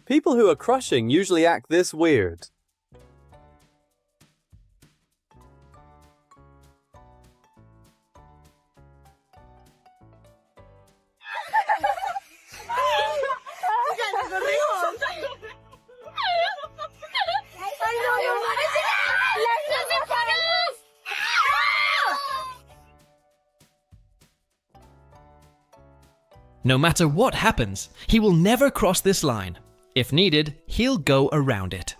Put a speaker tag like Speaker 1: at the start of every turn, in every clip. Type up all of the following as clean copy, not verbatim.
Speaker 1: People who are crushing usually act this weird.
Speaker 2: No matter what happens, he will never cross this line. If needed, he'll go around it.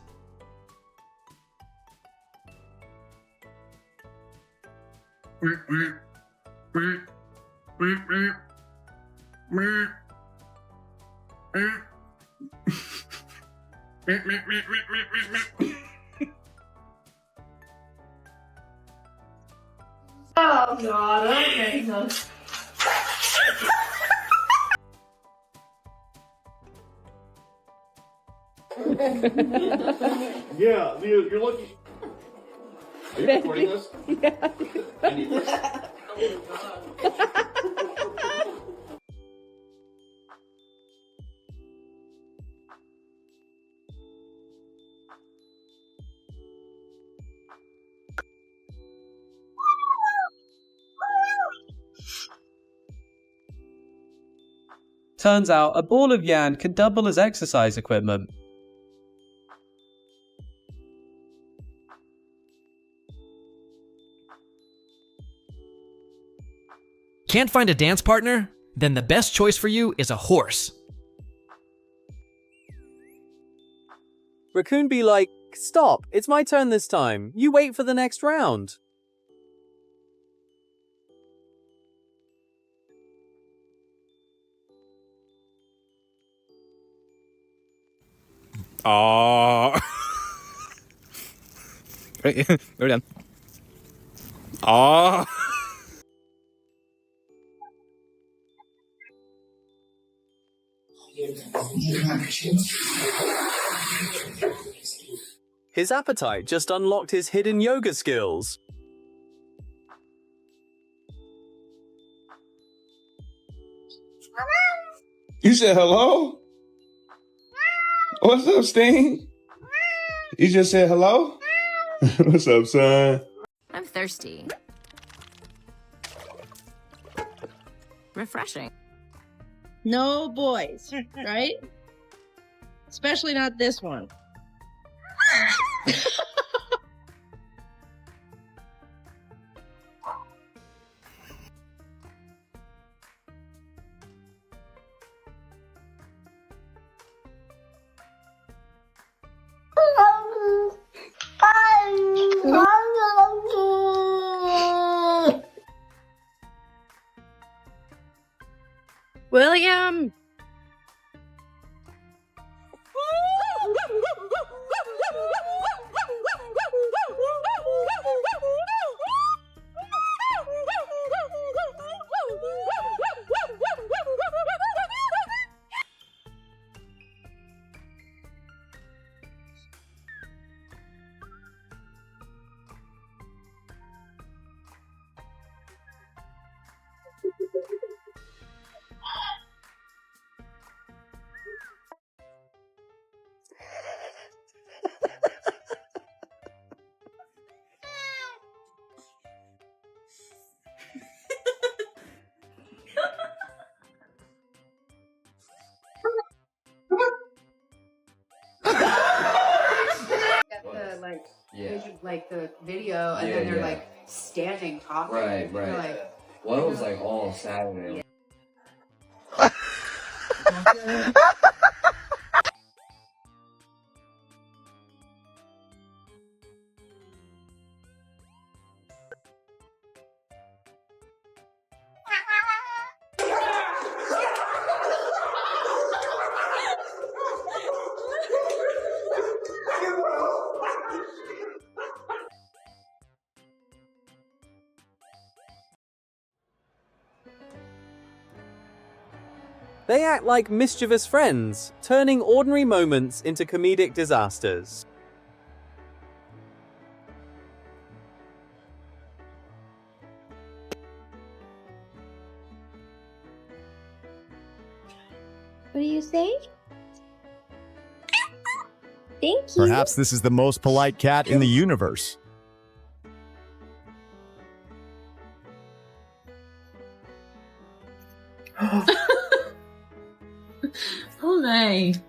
Speaker 3: Oh God, okay. No.
Speaker 4: Yeah, you're lucky. Are you recording this?
Speaker 3: Yeah.
Speaker 4: I need this.
Speaker 1: Turns out a ball of yarn can double as exercise equipment.
Speaker 2: Can't find a dance partner? Then the best choice for you is a horse.
Speaker 1: Raccoon be like, "Stop, it's my turn this time. You wait for the next round."
Speaker 5: Aww. Right, we're done. Aww.
Speaker 1: His appetite just unlocked his hidden yoga skills.
Speaker 4: You said hello? What's up, Sting? You just said hello? What's up, son?
Speaker 6: I'm thirsty. Refreshing.
Speaker 3: No boys, right? Especially not this one. William!
Speaker 7: Like the video, and then they're like standing talking.
Speaker 8: Right.
Speaker 7: Like,
Speaker 8: Well, it was like all Saturday.
Speaker 1: They act like mischievous friends, turning ordinary moments into comedic disasters.
Speaker 9: What do you say?
Speaker 6: Thank you.
Speaker 9: Perhaps this is the most polite cat in the universe.
Speaker 3: Olay.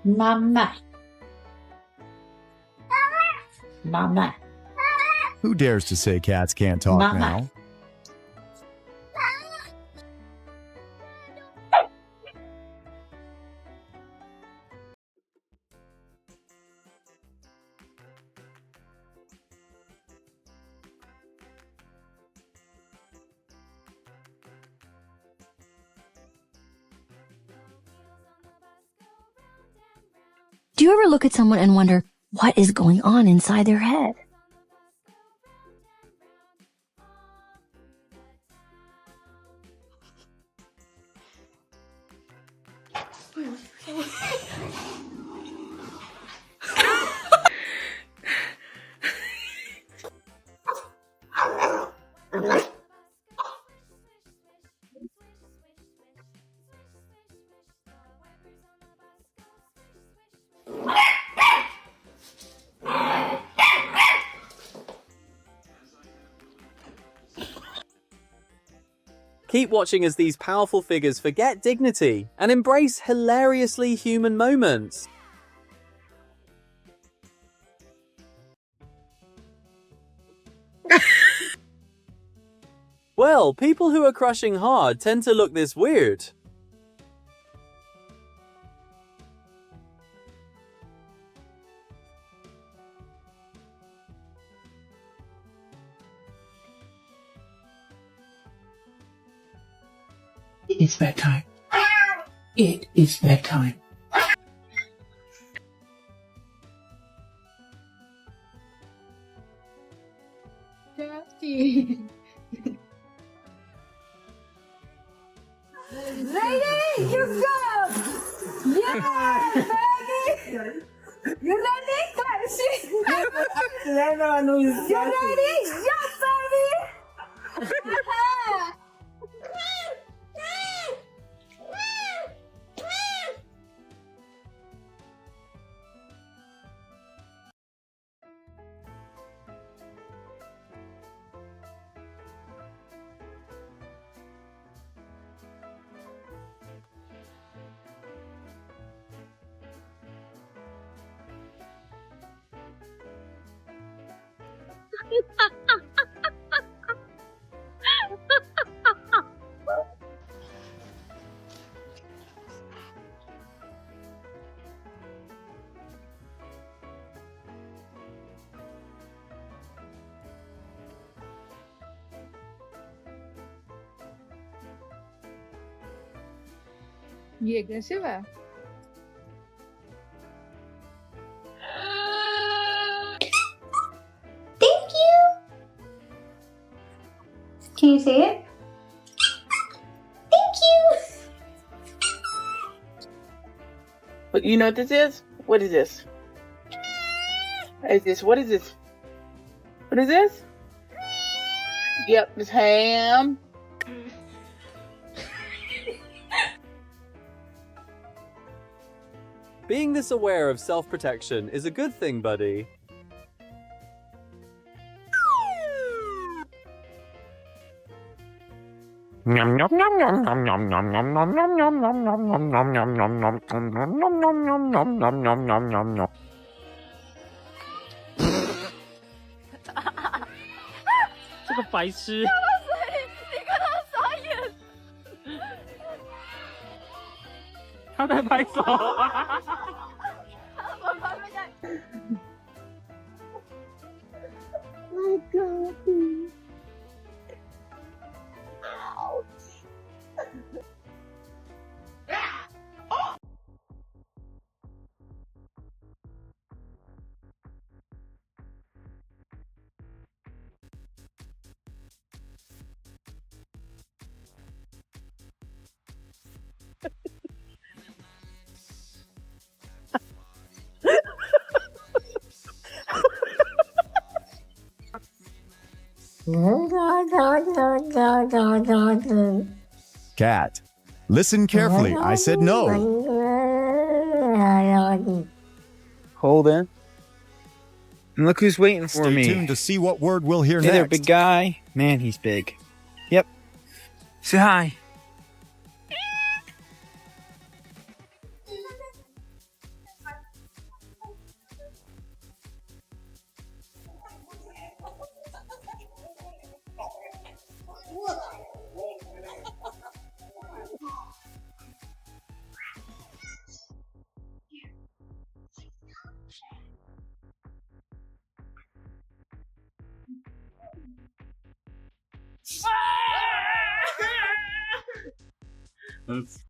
Speaker 7: Mama. Mama.
Speaker 9: Who dares to say cats can't talk
Speaker 7: Mama.
Speaker 9: now?
Speaker 6: Do you ever look at someone and wonder what is going on inside their head?
Speaker 1: Keep watching as these powerful figures forget dignity and embrace hilariously human moments. Well, people who are crushing hard tend to look this weird.
Speaker 10: It's bedtime. It is bedtime.
Speaker 3: Drafty.
Speaker 7: Lady, you go! Yeah, baby! You ready? You ready? Yeah, baby!
Speaker 3: E agressiva.
Speaker 6: Thank you. Can you say it? Thank you.
Speaker 11: But you know what this is? What is this? What is this? What is this? What is this? Yep, it's ham.
Speaker 1: Being this aware of self-protection is a good thing, buddy.
Speaker 12: 这个白痴。他在拍手。
Speaker 7: My God.
Speaker 9: cat. Listen carefully. I said no.
Speaker 5: Holden. And look who's waiting for
Speaker 9: Stay
Speaker 5: me.
Speaker 9: tuned to see what word we'll hear
Speaker 5: Hey
Speaker 9: next.
Speaker 5: there, big guy. Man, he's big. Yep. Say hi.
Speaker 12: That's